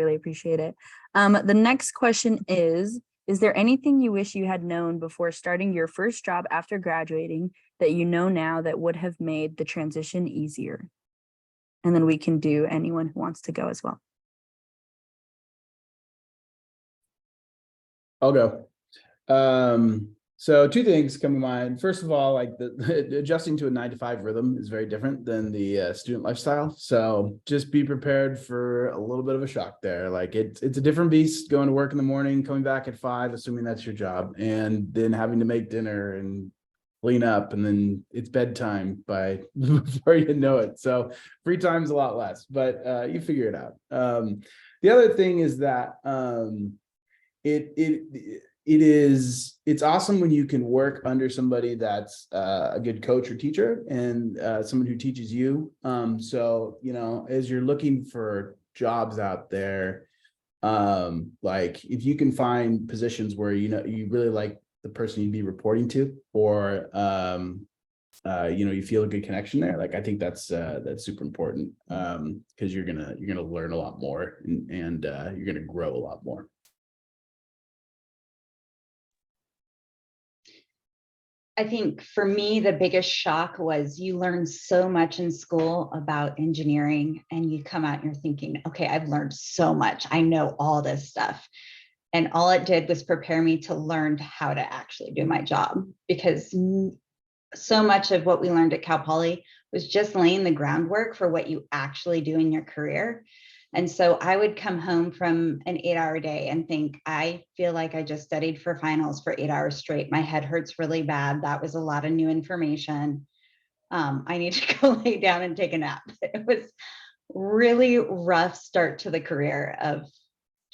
really appreciate it. The next question is there anything you wish you had known before starting your first job after graduating that you know now that would have made the transition easier? And then we can do anyone who wants to go as well. I'll go. So two things come to mind. First of all, like the adjusting to a 9-to-5 rhythm is very different than the student lifestyle. So just be prepared for a little bit of a shock there. Like it's a different beast going to work in the morning, coming back at 5, assuming that's your job, and then having to make dinner and clean up, and then it's bedtime by before you know it. So free time's a lot less, but you figure it out. The other thing is that it's awesome when you can work under somebody that's a good coach or teacher, and someone who teaches you. So, you know, as you're looking for jobs out there, like if you can find positions where, you know, you really like the person you'd be reporting to, or you know, you feel a good connection there. Like I think that's super important, because you're gonna learn a lot more, and you're gonna grow a lot more. I think for me, the biggest shock was you learn so much in school about engineering, and you come out and you're thinking, okay, I've learned so much. I know all this stuff. And all it did was prepare me to learn how to actually do my job, because so much of what we learned at Cal Poly was just laying the groundwork for what you actually do in your career. And so I would come home from an 8-hour day and think, I feel like I just studied for finals for 8 hours straight. My head hurts really bad. That was a lot of new information. I need to go lay down and take a nap. It was really rough start to the career of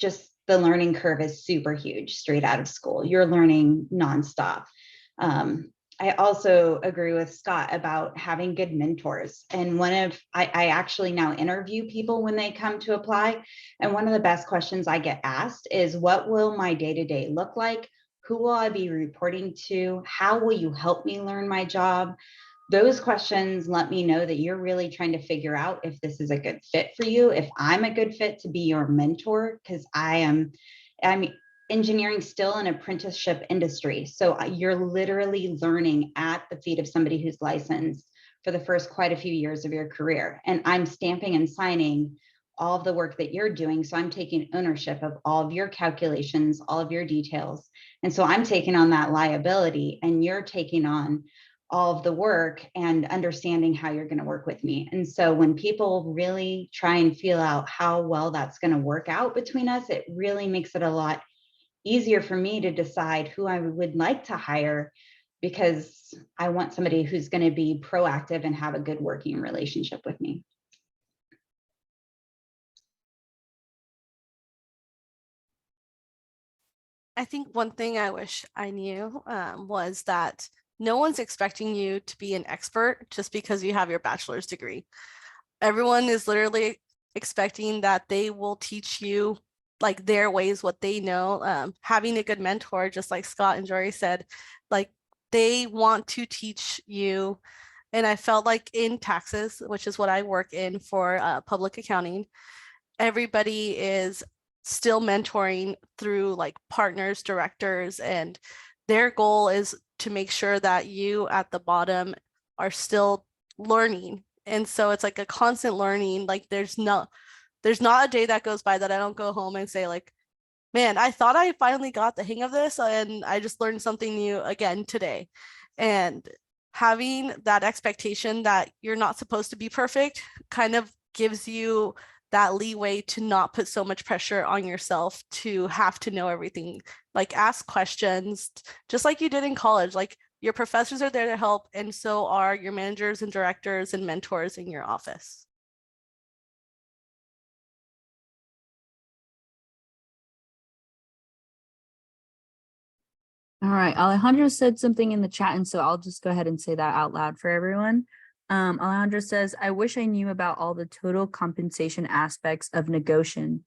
just the learning curve is super huge straight out of school. You're learning nonstop. I also agree with Scott about having good mentors. And I actually now interview people when they come to apply. And one of the best questions I get asked is, what will my day-to-day look like? Who will I be reporting to? How will you help me learn my job? Those questions let me know that you're really trying to figure out if this is a good fit for you, if I'm a good fit to be your mentor, because I'm engineering still an apprenticeship industry. So you're literally learning at the feet of somebody who's licensed for the first quite a few years of your career. And I'm stamping and signing all of the work that you're doing. So I'm taking ownership of all of your calculations, all of your details. And so I'm taking on that liability, and you're taking on all of the work and understanding how you're going to work with me. And so when people really try and feel out how well that's going to work out between us, it really makes it a lot easier for me to decide who I would like to hire, because I want somebody who's going to be proactive and have a good working relationship with me. I think one thing I wish I knew was that no one's expecting you to be an expert just because you have your bachelor's degree. Everyone is literally expecting that they will teach you like their ways, what they know. Having a good mentor, just like Scott and Jory said, like they want to teach you. And I felt like in taxes, which is what I work in for public accounting, everybody is still mentoring through like partners, directors, and their goal is to make sure that you at the bottom are still learning. And so it's like a constant learning. Like there's not a day that goes by that I don't go home and say like, man, I thought I finally got the hang of this and I just learned something new again today. And having that expectation that you're not supposed to be perfect kind of gives you that leeway to not put so much pressure on yourself to have to know everything. Like ask questions, just like you did in college. Like your professors are there to help, and so are your managers and directors and mentors in your office. All right, Alejandro said something in the chat, and so I'll just go ahead and say that out loud for everyone. Alejandro says, I wish I knew about all the total compensation aspects of negotiation.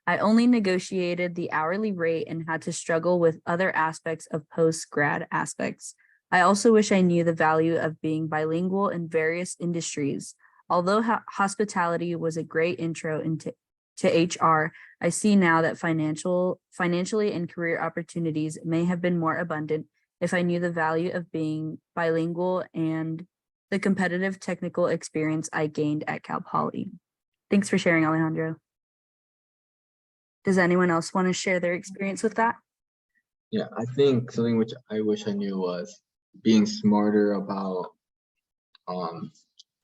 I only negotiated the hourly rate and had to struggle with other aspects of post-grad aspects. I also wish I knew the value of being bilingual in various industries. Although hospitality was a great intro into to HR, I see now that financially and career opportunities may have been more abundant if I knew the value of being bilingual and the competitive technical experience I gained at Cal Poly. Thanks for sharing, Alejandro. Does anyone else want to share their experience with that? Yeah, I think something which I wish I knew was being smarter about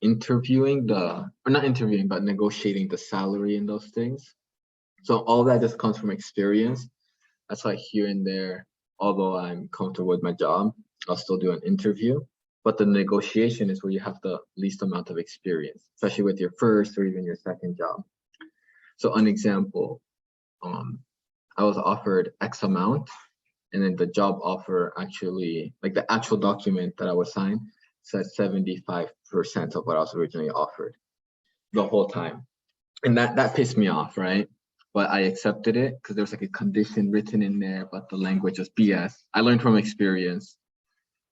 interviewing or not interviewing, but negotiating the salary and those things. So all that just comes from experience. That's why here and there, although I'm comfortable with my job, I'll still do an interview. But the negotiation is where you have the least amount of experience, especially with your first or even your second job. So an example, I was offered X amount, and then the job offer actually, like the actual document that I was signed, said 75% of what I was originally offered the whole time. And that pissed me off, right? But I accepted it because there was like a condition written in there, but the language was BS. I learned from experience.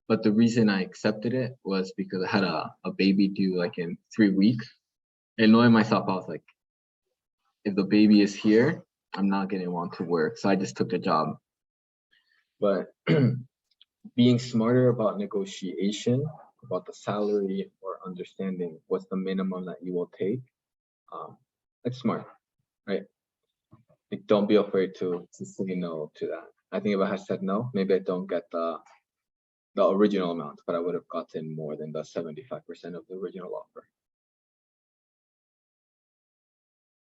But the reason I accepted it was because I had a baby due like in 3 weeks. And knowing myself, I was like, if the baby is here, I'm not going to want to work. So I just took the job. But being smarter about negotiation, about the salary, or understanding what's the minimum that you will take, it's smart, right? Like, don't be afraid to say no to that. I think if I had said no, maybe I don't get the original amount, but I would have gotten more than the 75% of the original offer.